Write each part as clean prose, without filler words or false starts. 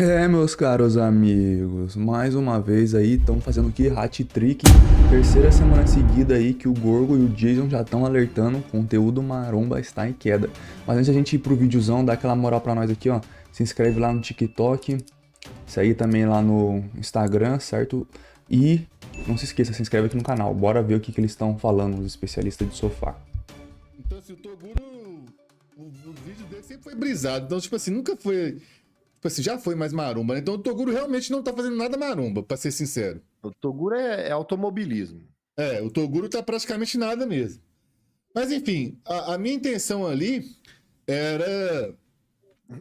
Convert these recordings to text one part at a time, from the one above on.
Meus caros amigos, mais uma vez aí, estão fazendo aqui hat-trick, terceira semana seguida aí que o Gorgo e o Jason já estão alertando, o conteúdo maromba está em queda. Mas antes de a gente ir pro videozão, dá aquela moral pra nós aqui, ó, se inscreve lá no TikTok, segue também lá no Instagram, certo? E não se esqueça, se inscreve aqui no canal, bora ver o que eles estão falando, os especialistas de sofá. Então, assim, o Toguro, o vídeo dele sempre foi brisado. Então, tipo assim, nunca foi. Tipo assim, já foi mais maromba, né? Então o Toguro realmente não tá fazendo nada maromba, pra ser sincero. O Toguro é automobilismo. O Toguro tá praticamente nada mesmo. Mas enfim, a minha intenção ali era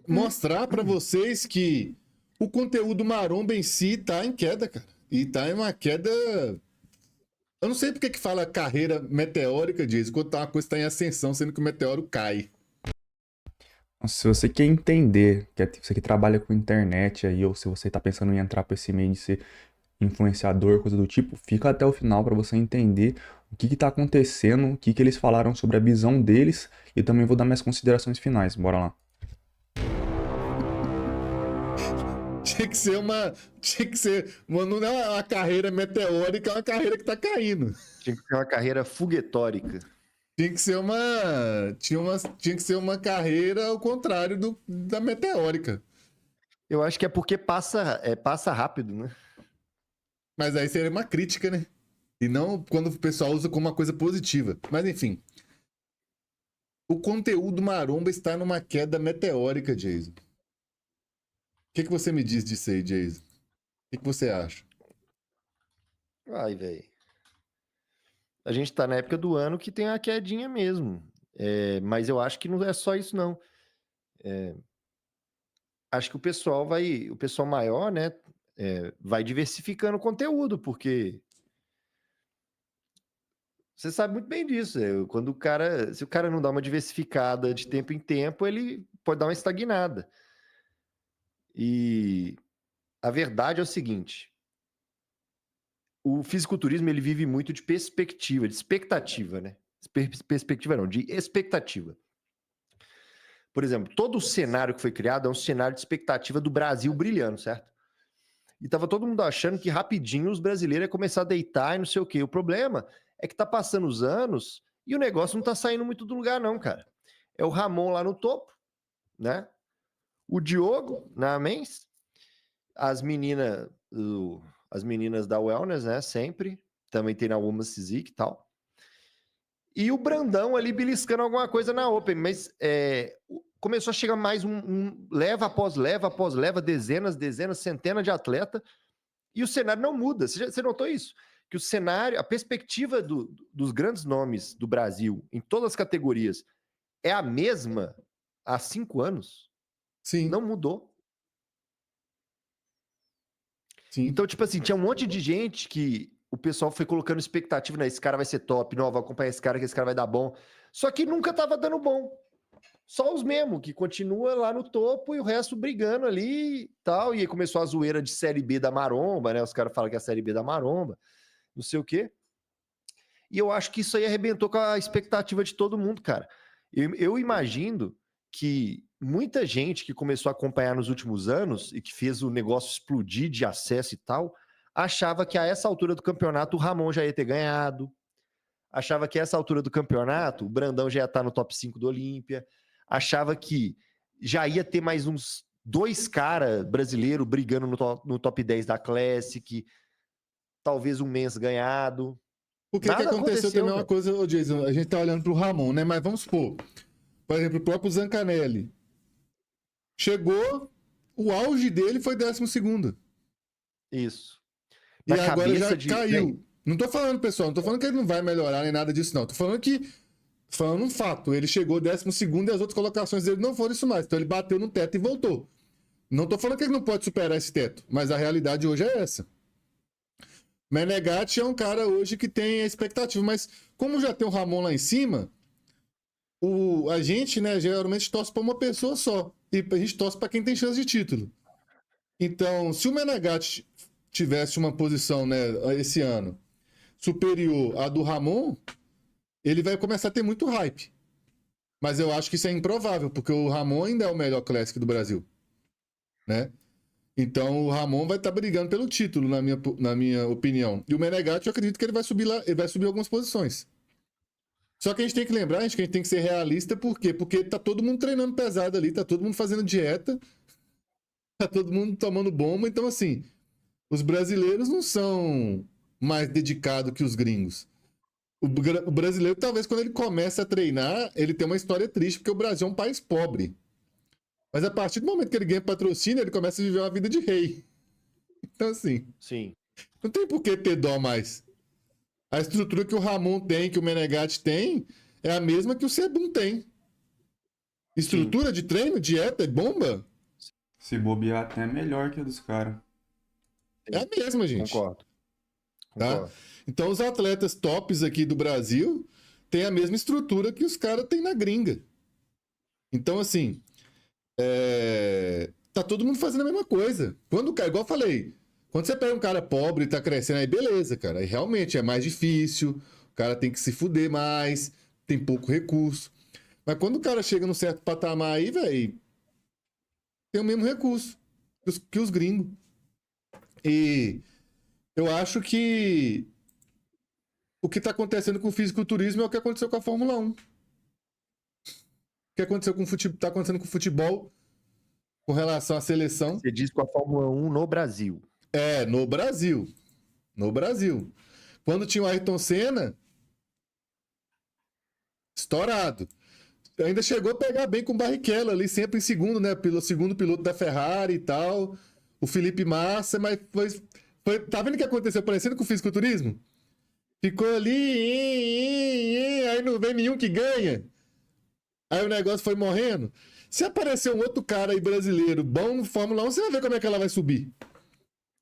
mostrar pra vocês que o conteúdo maromba em si tá em queda, cara. E tá em uma queda. Eu não sei porque que fala carreira meteórica disso, quando uma coisa tá em ascensão, sendo que o meteoro cai. Se você quer entender, você que trabalha com internet aí, ou se você tá pensando em entrar pra esse meio de ser influenciador, coisa do tipo, fica até o final para você entender o que está acontecendo, o que eles falaram sobre a visão deles e também vou dar minhas considerações finais. Bora lá. Tinha que ser uma. Tinha que ser. Não é uma carreira meteórica, é uma carreira que tá caindo. Tinha que ser uma carreira foguetórica. Tinha que ser uma. Tinha que ser uma carreira ao contrário da meteórica. Eu acho que é porque passa rápido, né? Mas aí seria uma crítica, né? E não quando o pessoal usa como uma coisa positiva. Mas enfim. O conteúdo maromba está numa queda meteórica, Jason. O que você me diz disso aí, Jason? O que você acha? Ai, velho. A gente tá na época do ano que tem a quedinha mesmo. Mas eu acho que não é só isso, não. Acho que o pessoal maior, né, vai diversificando o conteúdo, porque você sabe muito bem disso. Se o cara não dá uma diversificada de tempo em tempo, ele pode dar uma estagnada. E a verdade é o seguinte: o fisiculturismo ele vive muito de perspectiva, de expectativa, né? Perspectiva não, de expectativa. Por exemplo, todo o cenário que foi criado é um cenário de expectativa do Brasil brilhando, certo? E tava todo mundo achando que rapidinho os brasileiros iam começar a deitar e não sei o quê. O problema é que tá passando os anos e o negócio não tá saindo muito do lugar, não, cara. É o Ramon lá no topo, né? O Diogo na mens, as meninas, as meninas da Wellness, né? Sempre. Também tem na Women's Physique e tal. E o Brandão ali beliscando alguma coisa na Open, mas começou a chegar mais um leva após leva, dezenas, centenas de atleta, e o cenário não muda. Você notou isso? Que o cenário, a perspectiva dos grandes nomes do Brasil, em todas as categorias, é a mesma há 5 anos? Sim, Não mudou. sim. Então, tipo assim, tinha um monte de gente que o pessoal foi colocando expectativa, né? Esse cara vai ser top, não, vou acompanhar esse cara, que esse cara vai dar bom. Só que nunca tava dando bom. Só os mesmos, que continua lá no topo e o resto brigando ali e tal. E aí começou a zoeira de Série B da Maromba, né? Os caras falam que é a Série B da Maromba, não sei o quê. E eu acho que isso aí arrebentou com a expectativa de todo mundo, cara. Eu imagino que muita gente que começou a acompanhar nos últimos anos e que fez o negócio explodir de acesso e tal, achava que a essa altura do campeonato o Ramon já ia ter ganhado, achava que a essa altura do campeonato o Brandão já ia estar no top 5 do Olímpia, achava que já ia ter mais uns 2 caras brasileiros brigando no top 10 da Classic, talvez um mês ganhado. Porque que Nada aconteceu também uma velho. coisa, ô Jason, a gente tá olhando pro Ramon, né? Mas vamos supor, por exemplo, o próprio Zancanelli. Chegou, o auge dele foi 12º. Isso. E Na agora já cabeça de. caiu. Não tô falando, pessoal, não tô falando que ele não vai melhorar nem nada disso, não. Tô falando que. Falando um fato, ele chegou 12º e as outras colocações dele não foram isso mais. Então ele bateu no teto e voltou. Não tô falando que ele não pode superar esse teto, mas a realidade hoje é essa. Menegatti é um cara hoje que tem a expectativa, mas como já tem o Ramon lá em cima, a gente, né, geralmente torce pra uma pessoa só. E a gente torce pra quem tem chance de título. Então, se o Menegatti tivesse uma posição, né, esse ano superior à do Ramon, ele vai começar a ter muito hype. Mas eu acho que isso é improvável, porque o Ramon ainda é o melhor Classic do Brasil, né? Então o Ramon vai estar brigando pelo título, na minha opinião. E o Menegatti, eu acredito que ele vai subir lá, ele vai subir algumas posições. Só que a gente tem que lembrar, gente, que a gente tem que ser realista, por quê? Porque tá todo mundo treinando pesado ali, tá todo mundo fazendo dieta, tá todo mundo tomando bomba, então assim, os brasileiros não são mais dedicados que os gringos. O brasileiro, talvez, quando ele começa a treinar, ele tem uma história triste, porque o Brasil é um país pobre. Mas a partir do momento que ele ganha patrocínio, ele começa a viver uma vida de rei. Então, assim, Sim. não tem por que ter dó mais. A estrutura que o Ramon tem, que o Menegatti tem, é a mesma que o Sebum tem. Estrutura de treino, dieta, bomba, Se bobear até melhor que a dos caras. é a mesma, gente. Concordo. Tá? Concordo. Então, os atletas tops aqui do Brasil têm a mesma estrutura que os caras têm na gringa. Então, assim, tá todo mundo fazendo a mesma coisa. Quando o cara, igual eu falei, quando você pega um cara pobre e tá crescendo, aí beleza, cara. Aí realmente é mais difícil, o cara tem que se fuder mais, tem pouco recurso. Mas quando o cara chega num certo patamar aí, velho, tem o mesmo recurso que os gringos. E eu acho que o que tá acontecendo com o fisiculturismo é o que aconteceu com a Fórmula 1. O que aconteceu com o futebol, tá acontecendo com o futebol com relação à seleção. Você diz com a Fórmula 1 no Brasil. No Brasil. No Brasil. Quando tinha o Ayrton Senna, estourado. Ainda chegou a pegar bem com o Barrichello ali, sempre em segundo, né? Pelo segundo piloto da Ferrari e tal. O Felipe Massa, mas foi. Tá vendo o que aconteceu parecendo com o fisiculturismo? Ficou ali, aí não vem nenhum que ganha. Aí o negócio foi morrendo. Se aparecer um outro cara aí brasileiro bom no Fórmula 1, você vai ver como é que ela vai subir.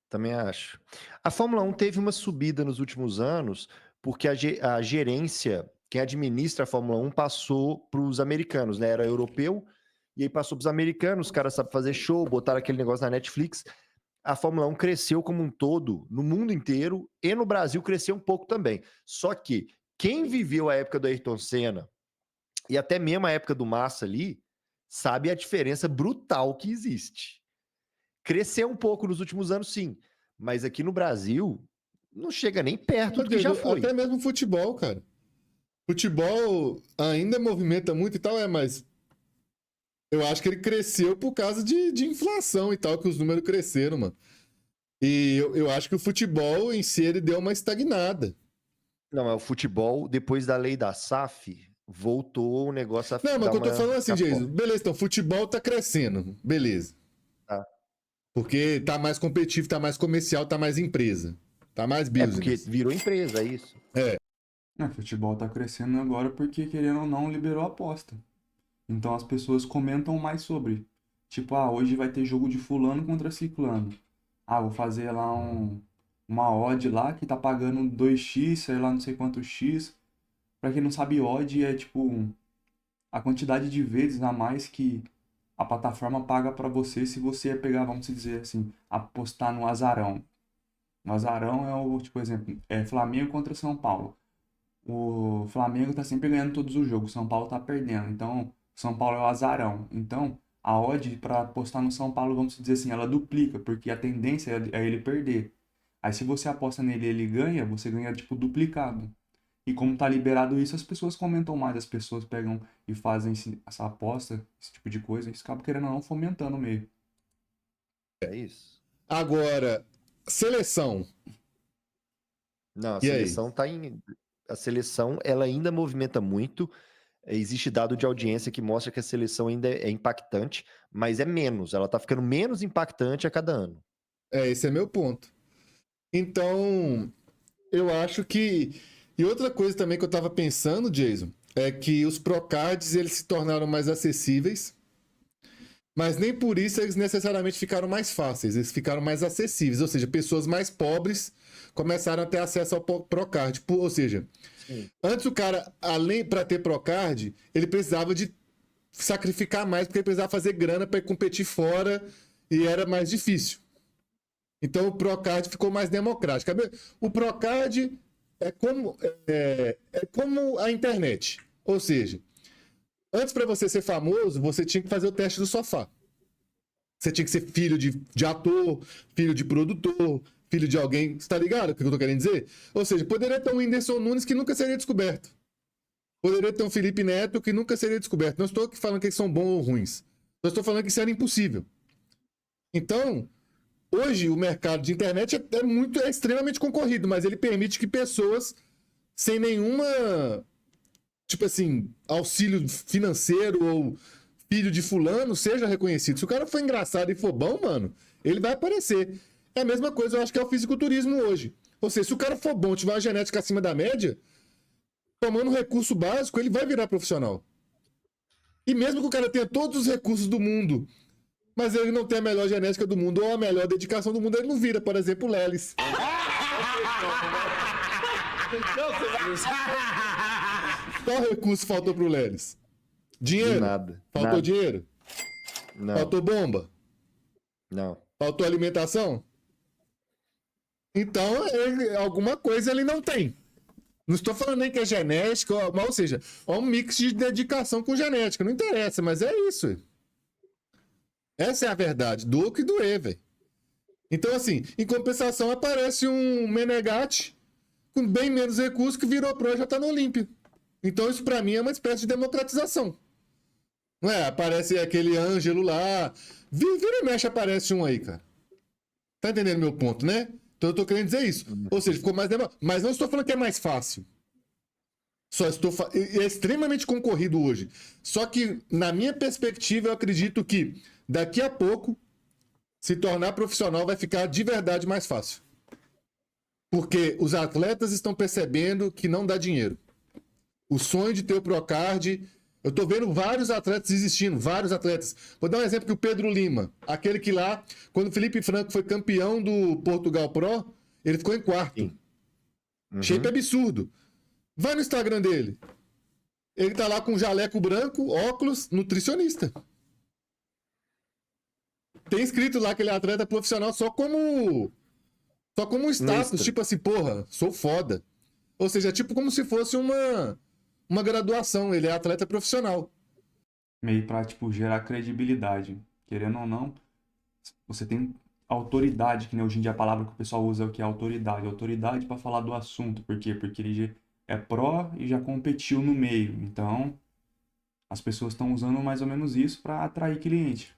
Também acho. A Fórmula 1 teve uma subida nos últimos anos porque a gerência, quem administra a Fórmula 1, passou para os americanos, né? Era europeu, e aí passou para os americanos, os caras sabem fazer show, botaram aquele negócio na Netflix. A Fórmula 1 cresceu como um todo, no mundo inteiro, e no Brasil cresceu um pouco também. Só que quem viveu a época do Ayrton Senna, e até mesmo a época do Massa ali, sabe a diferença brutal que existe. Cresceu um pouco nos últimos anos, sim. Mas aqui no Brasil, não chega nem perto do que já foi. Até mesmo futebol, cara. Futebol ainda movimenta muito e tal, mas eu acho que ele cresceu por causa de inflação e tal, que os números cresceram, mano. E eu acho que o futebol em si, ele deu uma estagnada. Não, é o futebol, depois da lei da SAF, voltou o negócio a Não, mas o que eu tô falando assim, Jason, beleza, então futebol tá crescendo, beleza. Tá. Porque tá mais competitivo, tá mais comercial, tá mais empresa. Tá mais business. É porque virou empresa, é isso. Futebol tá crescendo agora porque, querendo ou não, liberou a aposta. Então as pessoas comentam mais sobre. Tipo, hoje vai ter jogo de fulano contra ciclano. Vou fazer lá uma odd lá que tá pagando 2x, sei lá, não sei quanto x. Pra quem não sabe, odd é tipo a quantidade de vezes a mais que a plataforma paga pra você se você pegar, vamos dizer assim, apostar no azarão. O azarão é o, tipo, exemplo, é Flamengo contra São Paulo. O Flamengo tá sempre ganhando todos os jogos, São Paulo tá perdendo. Então, São Paulo é o azarão. Então, a odd para apostar no São Paulo, vamos dizer assim, ela duplica, porque a tendência é ele perder. Aí se você aposta nele e ele ganha, você ganha tipo duplicado. E como tá liberado isso, as pessoas comentam mais, as pessoas pegam e fazem essa aposta, esse tipo de coisa, isso acaba querendo ou não fomentando o meio. É isso. Agora, seleção. Não, a E aí? seleção tá em. A seleção, ela ainda movimenta muito. Existe dado de audiência que mostra que a seleção ainda é impactante, mas é menos. Ela tá ficando menos impactante a cada ano. Esse é meu ponto. Então, eu acho que... E outra coisa também que eu tava pensando, Jason, é que os Procards, eles se tornaram mais acessíveis, mas nem por isso eles necessariamente ficaram mais fáceis, eles ficaram mais acessíveis, ou seja, pessoas mais pobres começaram a ter acesso ao Procard. Ou seja, sim, antes o cara, além para ter Procard, ele precisava de sacrificar mais, porque ele precisava fazer grana para competir fora e era mais difícil. Então o Procard ficou mais democrático. O Procard é como a internet. Ou seja, antes para você ser famoso, você tinha que fazer o teste do sofá. Você tinha que ser filho de ator, filho de produtor, filho de alguém. Você tá ligado o que eu tô querendo dizer? Ou seja, poderia ter um Whindersson Nunes que nunca seria descoberto. Poderia ter um Felipe Neto que nunca seria descoberto. Não estou aqui falando que eles são bons ou ruins. Eu estou falando que isso era impossível. Então, hoje o mercado de internet é extremamente concorrido, mas ele permite que pessoas sem nenhuma, tipo assim, auxílio financeiro ou filho de fulano seja reconhecido. Se o cara for engraçado e for bom, mano, ele vai aparecer. É a mesma coisa, eu acho que é o fisiculturismo hoje. Ou seja, se o cara for bom, tiver uma genética acima da média, tomando um recurso básico, ele vai virar profissional. E mesmo que o cara tenha todos os recursos do mundo, mas ele não tem a melhor genética do mundo ou a melhor dedicação do mundo, ele não vira, por exemplo, o Lelis. Qual recurso faltou pro Lelis? Dinheiro? Nada. Faltou Nada. dinheiro? Não. Faltou bomba? Não. Faltou alimentação? Então, alguma coisa ele não tem. Não estou falando nem que é genética, ou seja, é um mix de dedicação com genética. Não interessa, mas é isso. Essa é a verdade. Doa que doer, velho. Então, assim, em compensação, aparece um Menegatti com bem menos recursos que virou pro e já tá no Olímpia. Então, isso pra mim é uma espécie de democratização. Não é? Aparece aquele Ângelo lá. Vira e mexe, aparece um aí, cara. Tá entendendo meu ponto, né? Então eu tô querendo dizer isso. Ou seja, ficou mais demorado. Mas não estou falando que é mais fácil. Só estou é extremamente concorrido hoje. Só que, na minha perspectiva, eu acredito que daqui a pouco se tornar profissional vai ficar de verdade mais fácil. Porque os atletas estão percebendo que não dá dinheiro. O sonho de ter o Procard. Eu tô vendo vários atletas existindo, vários atletas. Vou dar um exemplo que o Pedro Lima, aquele que lá, quando o Felipe Franco foi campeão do Portugal Pro, ele ficou em quarto. Uhum. Shape absurdo. Vai no Instagram dele. Ele tá lá com um jaleco branco, óculos, nutricionista. Tem escrito lá que ele é atleta profissional só como um status, Extra. tipo assim, porra, sou foda. Ou seja, tipo como se fosse uma graduação, ele é atleta profissional. Meio pra, tipo, gerar credibilidade. Querendo ou não, você tem autoridade, que nem hoje em dia a palavra que o pessoal usa é o que é autoridade. Autoridade pra falar do assunto. Por quê? Porque ele é pró e já competiu no meio. Então, as pessoas estão usando mais ou menos isso pra atrair cliente.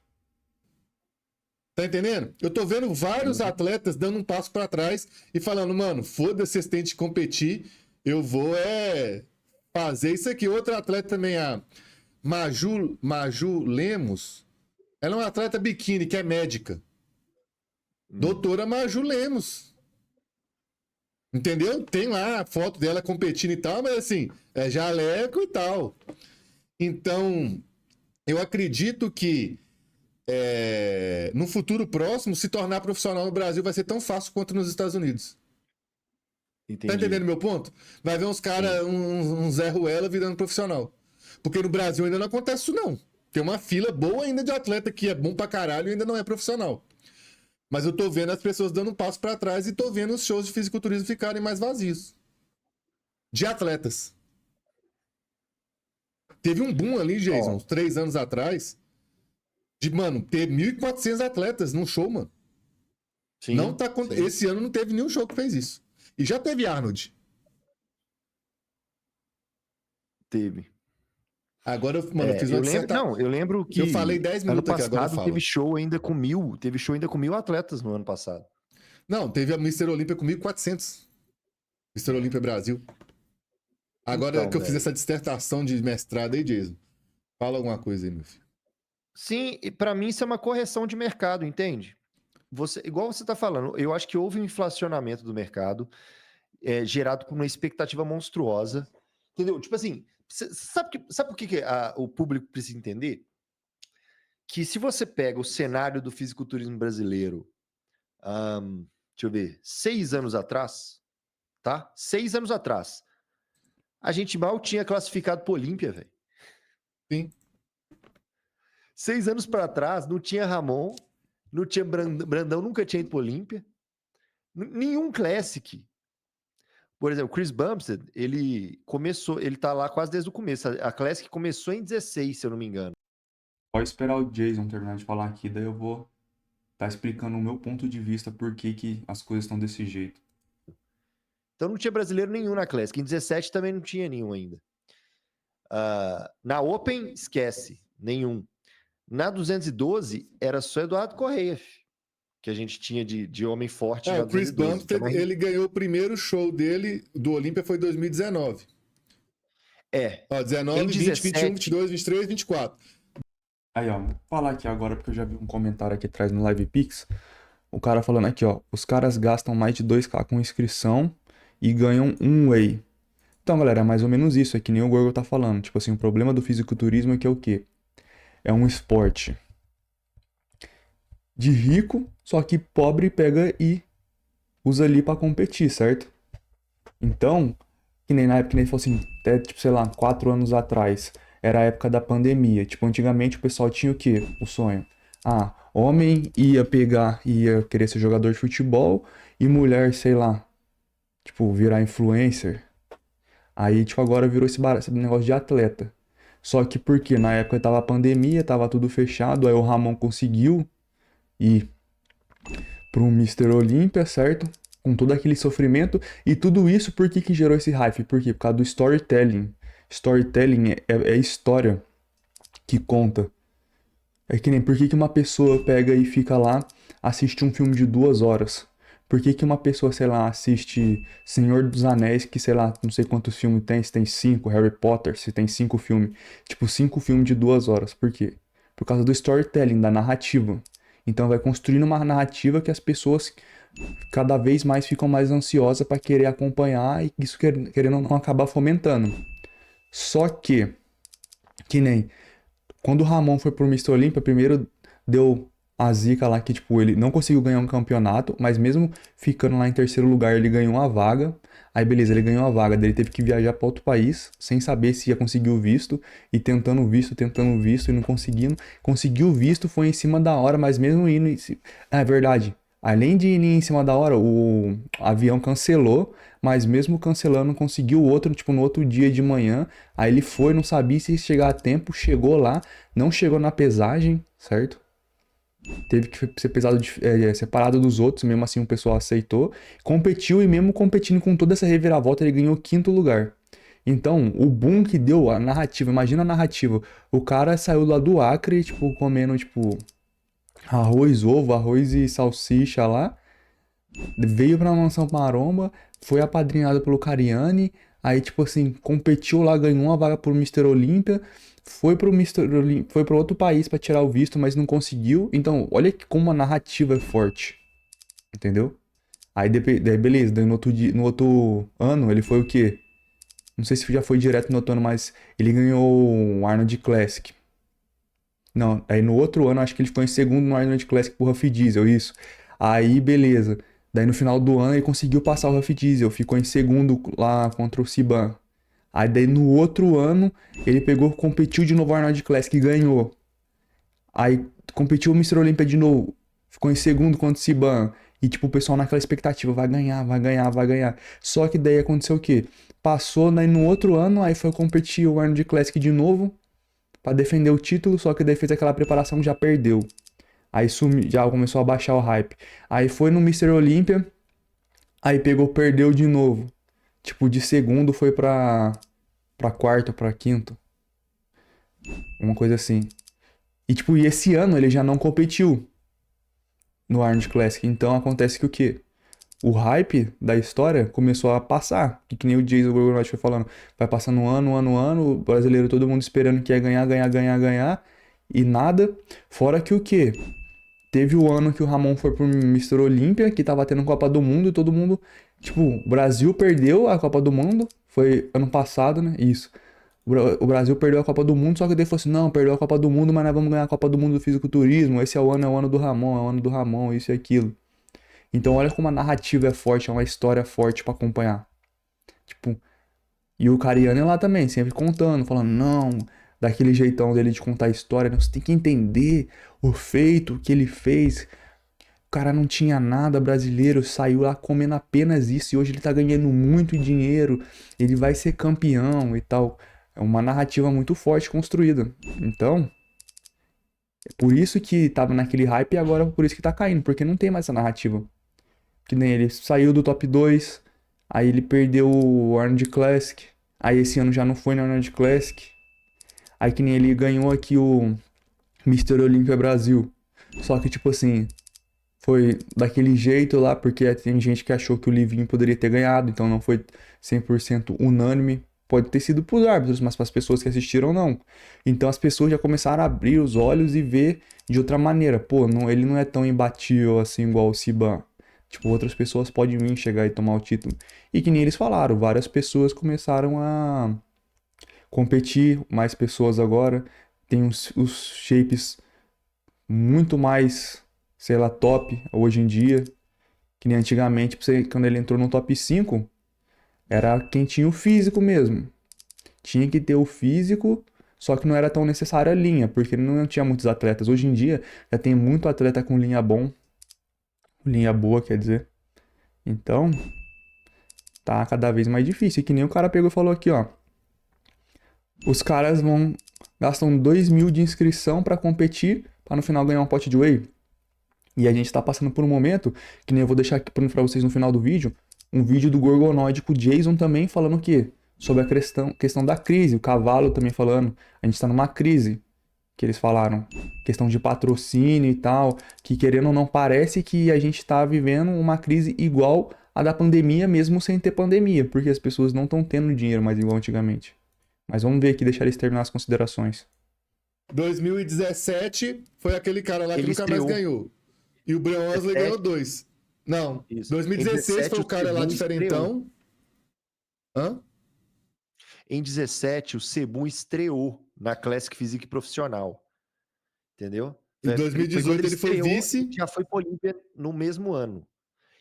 Tá entendendo? Eu tô vendo vários atletas dando um passo pra trás e falando, mano, foda-se, vocês têm de competir, eu vou fazer isso aqui. Outra atleta também, a Maju Lemos, ela é uma atleta biquíni, que é médica. Doutora Maju Lemos. Entendeu? Tem lá a foto dela competindo e tal, mas assim, é jaleco e tal. Então, eu acredito que no futuro próximo, se tornar profissional no Brasil vai ser tão fácil quanto nos Estados Unidos. Entendi. Tá entendendo meu ponto? Vai ver uns caras, um Zé Ruela virando profissional. Porque no Brasil ainda não acontece isso, não. Tem uma fila boa ainda de atleta que é bom pra caralho e ainda não é profissional. Mas eu tô vendo as pessoas dando um passo pra trás e tô vendo os shows de fisiculturismo ficarem mais vazios. De atletas. Teve um boom ali, Jason, uns 3 anos atrás, de, mano, ter 1.400 atletas num show, mano. Sim, Não tá, sim. esse ano não teve nenhum show que fez isso. E já teve Arnold. Teve. Agora, mano, eu fiz uma eu lembro que eu falei 10 minutos ano aqui, agora eu passado falo. teve show ainda com 1.000 atletas no ano passado. Não, teve a Mr. Olímpia com 1.400. Mr. Olímpia Brasil. Agora Então, que eu fiz velho. essa dissertação de mestrado aí, Jason. Fala alguma coisa aí, meu filho. Sim, e pra mim isso é uma correção de mercado, entende? Igual você tá falando, eu acho que houve um inflacionamento do mercado gerado por uma expectativa monstruosa. Entendeu? Tipo assim, sabe por que o público precisa entender? Que se você pega o cenário do fisiculturismo brasileiro, deixa eu ver, 6 anos atrás, tá? 6 anos atrás, a gente mal tinha classificado pro Olímpia, velho. Sim. 6 anos para trás, não tinha Ramon, não tinha Brandão, nunca tinha ido pro Olímpia. Nenhum Classic. Por exemplo, Chris Bumstead, ele tá lá quase desde o começo. A Classic começou em 16, se eu não me engano. Pode esperar o Jason terminar de falar aqui, daí eu vou estar explicando o meu ponto de vista por que que as coisas estão desse jeito. Então não tinha brasileiro nenhum na Classic. Em 17 também não tinha nenhum ainda. Na Open, esquece, nenhum. Na 212, era só Eduardo Correia, que a gente tinha de homem forte na O Chris 212. Bumstead, ele ganhou o primeiro show dele do Olímpia foi em 2019. Ó, 19, Em 20, 21, 17, 22, 23, 24. Aí, ó, vou falar aqui agora porque eu já vi um comentário aqui atrás no Live Pix. O cara falando aqui, ó, os caras gastam mais de 2K com inscrição e ganham um whey. Então, galera, é mais ou menos isso, é que nem o Gorgo tá falando. Tipo assim, o problema do fisiculturismo é que é o quê? É um esporte de rico, só que pobre pega e usa ali pra competir, certo? Então, que nem na época, que nem falou assim, até, tipo, sei lá, 4 anos atrás, era a época da pandemia. Tipo, antigamente o pessoal tinha o quê? O sonho. Ah, homem ia querer ser jogador de futebol e mulher, sei lá, tipo, virar influencer. Aí, tipo, agora virou esse negócio de atleta. Só que porque na época tava a pandemia, tava tudo fechado, aí o Ramon conseguiu ir pro Mr. Olímpia, certo? Com todo aquele sofrimento. E tudo isso, por que que gerou esse hype? Por quê? Por causa do storytelling. Storytelling é história que conta. É que nem por que que uma pessoa pega e fica lá, assiste um filme de 2 horas? Por que que uma pessoa, sei lá, assiste Senhor dos Anéis, que sei lá, não sei quantos filmes tem, se tem 5, Harry Potter, se tem 5 filmes. Tipo, 5 filmes de 2 horas. Por quê? Por causa do storytelling, da narrativa. Então vai construindo uma narrativa que as pessoas cada vez mais ficam mais ansiosas para querer acompanhar e isso querendo ou não acaba fomentando. Só que nem quando o Ramon foi pro Mr. Olímpia, primeiro deu a zica lá que, tipo, ele não conseguiu ganhar um campeonato, mas mesmo ficando lá em terceiro lugar, ele ganhou uma vaga. Aí, beleza, ele ganhou a vaga, daí ele teve que viajar para outro país, sem saber se ia conseguir o visto, e tentando visto e não conseguindo. Conseguiu o visto, foi em cima da hora, mas mesmo indo. É verdade. Além de ir em cima da hora, o avião cancelou, mas mesmo cancelando, conseguiu outro, tipo, no outro dia de manhã. Aí ele foi, não sabia se ia chegar a tempo, chegou lá, não chegou na pesagem, certo? Teve que ser separado dos outros, mesmo assim o pessoal aceitou. Competiu e mesmo competindo com toda essa reviravolta, ele ganhou 5º lugar. Então, o boom que deu, a narrativa, imagina a narrativa. O cara saiu lá do Acre, tipo, comendo, tipo, arroz, ovo, arroz e salsicha lá. Veio pra Mansão Maromba, foi apadrinhado pelo Cariani, aí, tipo assim, competiu lá, ganhou uma vaga pro Mr. Olímpia, foi pro outro país pra tirar o visto, mas não conseguiu. Então, olha como a narrativa é forte, entendeu? Aí, daí beleza, daí no outro ano ele foi o quê? Não sei se já foi direto no outro ano, mas ele ganhou o Arnold Classic. Não, aí no outro ano acho que ele ficou em segundo no Arnold Classic pro Ruff Diesel, isso. Aí, beleza. Daí no final do ano ele conseguiu passar o Ruff Diesel, ficou em segundo lá contra o Siban. Aí daí no outro ano ele pegou, competiu de novo o Arnold Classic e ganhou. Aí competiu o Mr. Olympia de novo, ficou em segundo contra o Siban. E tipo, o pessoal naquela expectativa, vai ganhar, vai ganhar, vai ganhar. Só que daí aconteceu o quê? Passou, daí no outro ano, aí foi competir o Arnold Classic de novo pra defender o título, só que daí fez aquela preparação e já perdeu. Aí já começou a baixar o hype. Aí foi no Mr. Olympia, aí pegou, perdeu de novo. Tipo, de segundo foi pra quarto, pra quinto. Uma coisa assim. E tipo, e esse ano ele já não competiu no Arnold Classic. Então acontece que o quê? O hype da história começou a passar. Que nem o Jason Gorgonzola foi falando. Vai passando ano, o brasileiro, todo mundo esperando que ia ganhar, ganhar, ganhar, ganhar. E nada. Fora que o quê? Teve o ano que o Ramon foi pro Mr. Olímpia, que tava tendo Copa do Mundo, e todo mundo. Tipo, o Brasil perdeu a Copa do Mundo. Foi ano passado, né? Isso. O Brasil perdeu a Copa do Mundo, só que daí falou assim: não, perdeu a Copa do Mundo, mas nós vamos ganhar a Copa do Mundo do fisiculturismo. Esse é o ano do Ramon, é o ano do Ramon, isso e aquilo. Então, olha como a narrativa é forte, é uma história forte pra acompanhar. Tipo, e o Cariani lá também, sempre contando, falando, não, daquele jeitão dele de contar a história, não, você tem que entender o feito que ele fez. O cara não tinha nada brasileiro, saiu lá comendo apenas isso e hoje ele tá ganhando muito dinheiro, ele vai ser campeão e tal. É uma narrativa muito forte construída. Então, Por isso que tava naquele hype e agora por isso que tá caindo, porque não tem mais essa narrativa. Que nem ele saiu do top 2, aí ele perdeu o Arnold Classic, aí esse ano já não foi no Arnold Classic, aí que nem ele ganhou aqui o Mr. Olympia Brasil. Só que, tipo assim, foi daquele jeito lá, porque tem gente que achou que o Livinho poderia ter ganhado, então não foi 100% unânime. Pode ter sido pros árbitros, mas para as pessoas que assistiram, não. Então as pessoas já começaram a abrir os olhos e ver de outra maneira. Pô, não, ele não é tão imbatível assim igual o Siban. Tipo, outras pessoas podem vir chegar e tomar o título. E que nem eles falaram, várias pessoas começaram a competir, mais pessoas agora. Tem os shapes muito mais, sei lá, top hoje em dia. Que nem antigamente, quando ele entrou no top 5 era quem tinha o físico mesmo. Tinha que ter o físico, só que não era tão necessária a linha, porque não tinha muitos atletas. Hoje em dia, já tem muito atleta com linha boa, quer dizer. Então, tá cada vez mais difícil. E que nem o cara pegou e falou aqui, ó. Os caras gastam 2.000 de inscrição pra competir, pra no final ganhar um pote de whey. E a gente tá passando por um momento, que nem eu vou deixar aqui pra vocês no final do vídeo, um vídeo do Gorgonoid com o Jason também falando o quê? Sobre a questão da crise. O Cavalo também falando, a gente tá numa crise, que eles falaram. Questão de patrocínio e tal, que querendo ou não parece que a gente tá vivendo uma crise igual a da pandemia, mesmo sem ter pandemia, porque as pessoas não estão tendo dinheiro mais igual antigamente. Mas vamos ver aqui, deixar eles terminar as considerações. 2017 foi aquele cara lá que Ele nunca mais estreou. ganhou. E o Brian Wesley ganhou 2. Não, Isso. 2016 Em foi o cara lá 17, diferentão. Hã? Em 17, o Sebum estreou na Classic Physique profissional. Entendeu? Em 2018 ele foi estreou, vice. já foi para Olímpia no mesmo ano.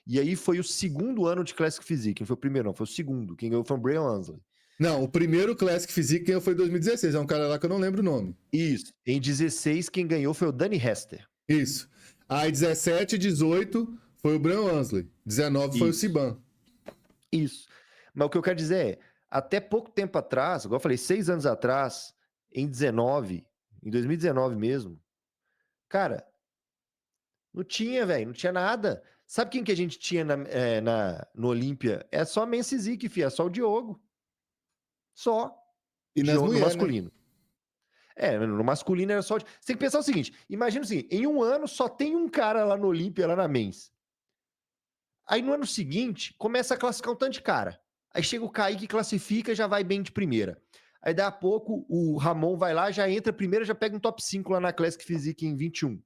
E aí foi o segundo ano de Classic Physique. Não foi o primeiro, não. Foi o segundo. Quem ganhou foi o Brian Wesley. Não, o primeiro Classic Physique ganhou foi em 2016. É um cara lá que eu não lembro o nome. Isso. Em 16, quem ganhou foi o Danny Hester. Isso. Aí 17 e 18 foi o Brian Wesley. 19 foi o Isso. Siban. Isso. Mas o que eu quero dizer é, até pouco tempo atrás, igual eu falei, 6 anos atrás, em 2019 mesmo, cara, não tinha, velho, não tinha nada. Sabe quem que a gente tinha no Olímpia? É só a Men's Physique, filho, é só o Diogo. Só. E nas No mulheres, né? masculino. No masculino era só... Você tem que pensar o seguinte, imagina assim, em um ano só tem um cara lá no Olímpia, lá na Men's. Aí no ano seguinte, começa a classificar um tanto de cara. Aí chega o Kaique, classifica, já vai bem de primeira. Aí daí a pouco o Ramon vai lá, já entra primeiro, já pega um top 5 lá na Classic Physique em 21.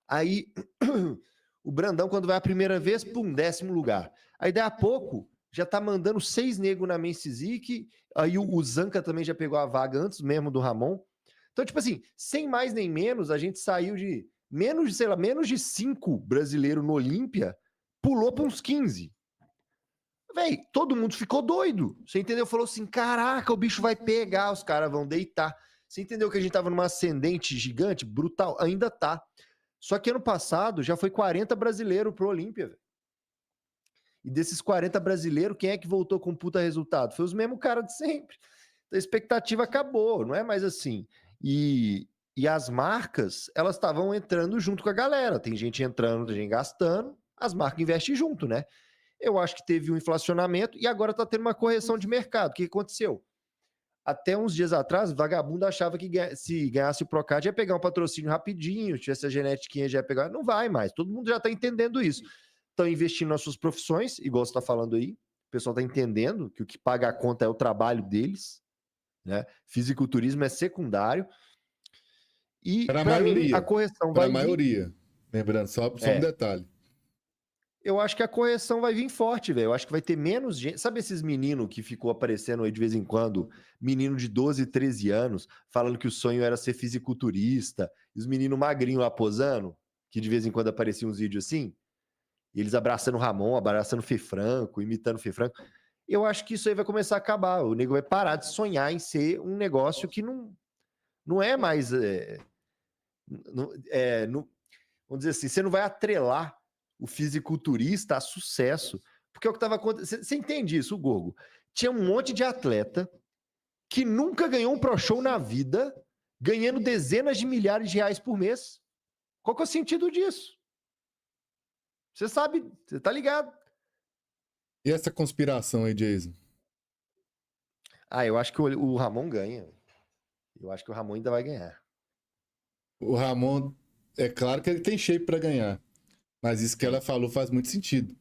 Aí o Brandão, quando vai a primeira vez, pum, 10º lugar. Aí daí a pouco já tá mandando 6 negros na Men's Physique, aí o Zanca também já pegou a vaga antes mesmo do Ramon. Então, tipo assim, sem mais nem menos, a gente saiu de menos de 5 brasileiros no Olímpia, pulou para uns 15. Véi, todo mundo ficou doido. Você entendeu? Falou assim, caraca, o bicho vai pegar, os caras vão deitar. Você entendeu que a gente tava numa ascendente gigante, brutal? Ainda tá. Só que ano passado já foi 40 brasileiros pro Olímpia, velho. E desses 40 brasileiros, quem é que voltou com puta resultado? Foi os mesmos caras de sempre. Então, a expectativa acabou, não é mais assim. E as marcas, elas estavam entrando junto com a galera. Tem gente entrando, tem gente gastando, as marcas investem junto, né? Eu acho que teve um inflacionamento e agora tá tendo uma correção de mercado. O que aconteceu? Até uns dias atrás, vagabundo achava que se ganhasse o Procard ia pegar um patrocínio rapidinho, tivesse a genetiquinha já ia pegar. Não vai mais, todo mundo já tá entendendo isso. Estão investindo nas suas profissões, igual você tá falando aí. O pessoal tá entendendo que o que paga a conta é o trabalho deles, né? Fisiculturismo é secundário. E para mim, a correção vai vir. Para a maioria. Lembrando, só um detalhe. Eu acho que a correção vai vir forte, velho. Eu acho que vai ter menos gente. Sabe esses meninos que ficou aparecendo aí de vez em quando? Menino de 12, 13 anos, falando que o sonho era ser fisiculturista. E os meninos magrinhos lá posando, que de vez em quando apareciam uns vídeos assim. E eles abraçando o Ramon, abraçando o Fê Franco, imitando o Fê Franco. Eu acho que isso aí vai começar a acabar. O nego vai parar de sonhar em ser um negócio que não é mais... vamos dizer assim, você não vai atrelar o fisiculturista a sucesso. Porque é o que estava acontecendo. Você entende isso, Gorgo? Tinha um monte de atleta que nunca ganhou um Pro Show na vida, ganhando dezenas de milhares de reais por mês. Qual que é o sentido disso? Você sabe, você tá ligado. E essa conspiração aí, Jason? Eu acho que o Ramon ganha. Eu acho que o Ramon ainda vai ganhar. O Ramon, é claro que ele tem shape pra ganhar. Mas isso que ela falou faz muito sentido.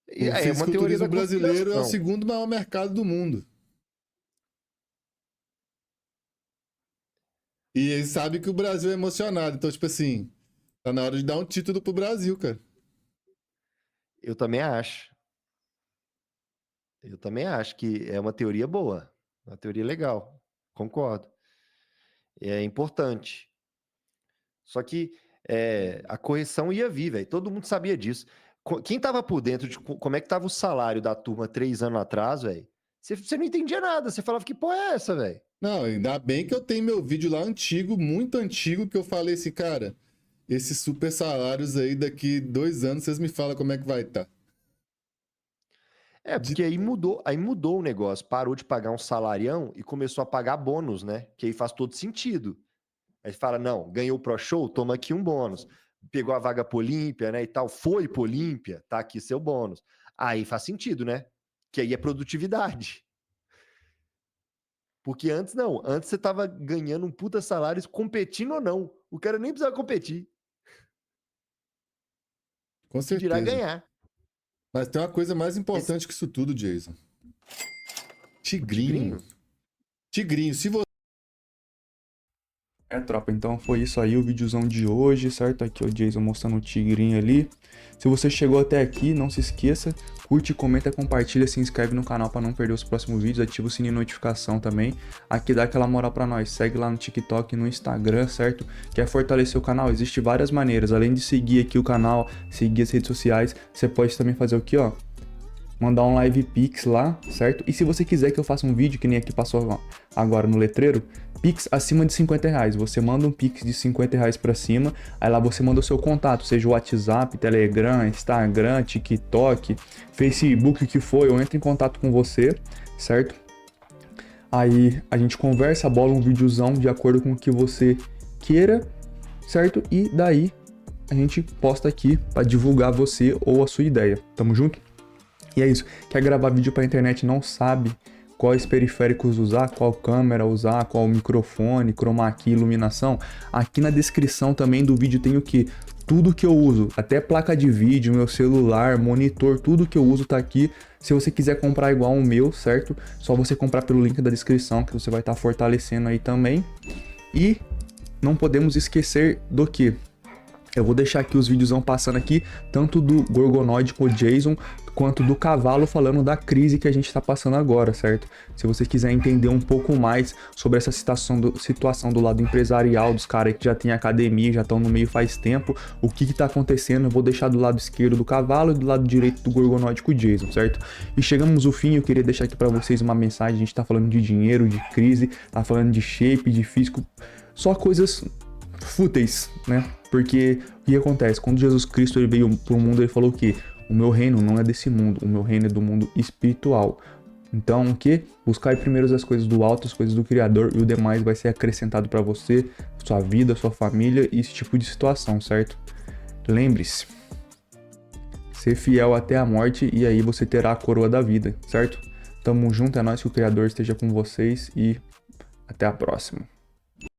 O É uma teoria da fisiculturismo brasileiro é o conspiração. segundo maior mercado do mundo. E eles sabem que o Brasil é emocionado. Então, tipo assim, tá na hora de dar um título pro Brasil, cara. Eu também acho. Eu também acho que é uma teoria boa. Uma teoria legal. Concordo. É importante. Só que a correção ia vir, velho. Todo mundo sabia disso. Quem tava por dentro de como é que tava o salário da turma 3 anos atrás, velho, você não entendia nada. Você falava, que porra é essa, velho? Não, ainda bem que eu tenho meu vídeo lá antigo, muito antigo, que eu falei assim, cara, esses super salários aí, daqui 2 anos, vocês me falam como é que vai estar. Porque aí mudou o negócio. Parou de pagar um salarião e começou a pagar bônus, né? Que aí faz todo sentido. Aí fala, não, ganhou o Pro Show, toma aqui um bônus. Pegou a vaga pro Olímpia, né, e tal, foi pro Olímpia, tá aqui seu bônus. Aí faz sentido, né? Que aí é produtividade. Porque antes não, antes você tava ganhando um puta salário competindo ou não. O cara nem precisava competir. Com Que dirá certeza. ganhar. Mas tem uma coisa mais importante que isso tudo, Jason. Tigrinho. Tigrinho, se você... Tropa, então foi isso aí o videozão de hoje, certo? Aqui o Jason mostrando o tigrinho ali. Se você chegou até aqui, não se esqueça, curte, comenta, compartilha, se inscreve no canal para não perder os próximos vídeos, ativa o sininho de notificação também. Aqui dá aquela moral para nós, segue lá no TikTok e no Instagram, certo? Quer fortalecer o canal? Existem várias maneiras, além de seguir aqui o canal, seguir as redes sociais, você pode também fazer o que, ó? Mandar um live pix lá, certo? E se você quiser que eu faça um vídeo, que nem aqui passou agora no letreiro, pix acima de 50 reais. Você manda um pix de 50 reais pra cima, aí lá você manda o seu contato, seja o WhatsApp, Telegram, Instagram, TikTok, Facebook, o que for, eu entro em contato com você, certo? Aí a gente conversa, bola um videozão de acordo com o que você queira, certo? E daí a gente posta aqui pra divulgar você ou a sua ideia. Tamo junto? E é isso, quer gravar vídeo pra internet, não sabe quais periféricos usar, qual câmera usar, qual microfone, chroma key, iluminação, aqui na descrição também do vídeo tem o que? Tudo que eu uso, até placa de vídeo, meu celular, monitor, tudo que eu uso tá aqui. Se você quiser comprar igual o meu, certo? Só você comprar pelo link da descrição que você vai estar fortalecendo aí também. E não podemos esquecer do que? Eu vou deixar aqui os vídeos passando aqui, tanto do Gorgonoid com o Jason, quanto do Cavalo falando da crise que a gente está passando agora, certo? Se você quiser entender um pouco mais sobre essa situação do lado empresarial, dos caras que já tem academia, já estão no meio faz tempo, o que está acontecendo, eu vou deixar do lado esquerdo do Cavalo e do lado direito do Gorgonoid com o Jason, certo? E chegamos ao fim, eu queria deixar aqui para vocês uma mensagem, a gente tá falando de dinheiro, de crise, tá falando de shape, de físico, só coisas fúteis, né? Porque o que acontece? Quando Jesus Cristo ele veio pro mundo, ele falou que o meu reino não é desse mundo, o meu reino é do mundo espiritual. Então, o que? Buscai primeiro as coisas do alto, as coisas do Criador, e o demais vai ser acrescentado para você, sua vida, sua família e esse tipo de situação, certo? Lembre-se, ser fiel até a morte e aí você terá a coroa da vida, certo? Tamo junto, é nóis, que o Criador esteja com vocês e até a próxima.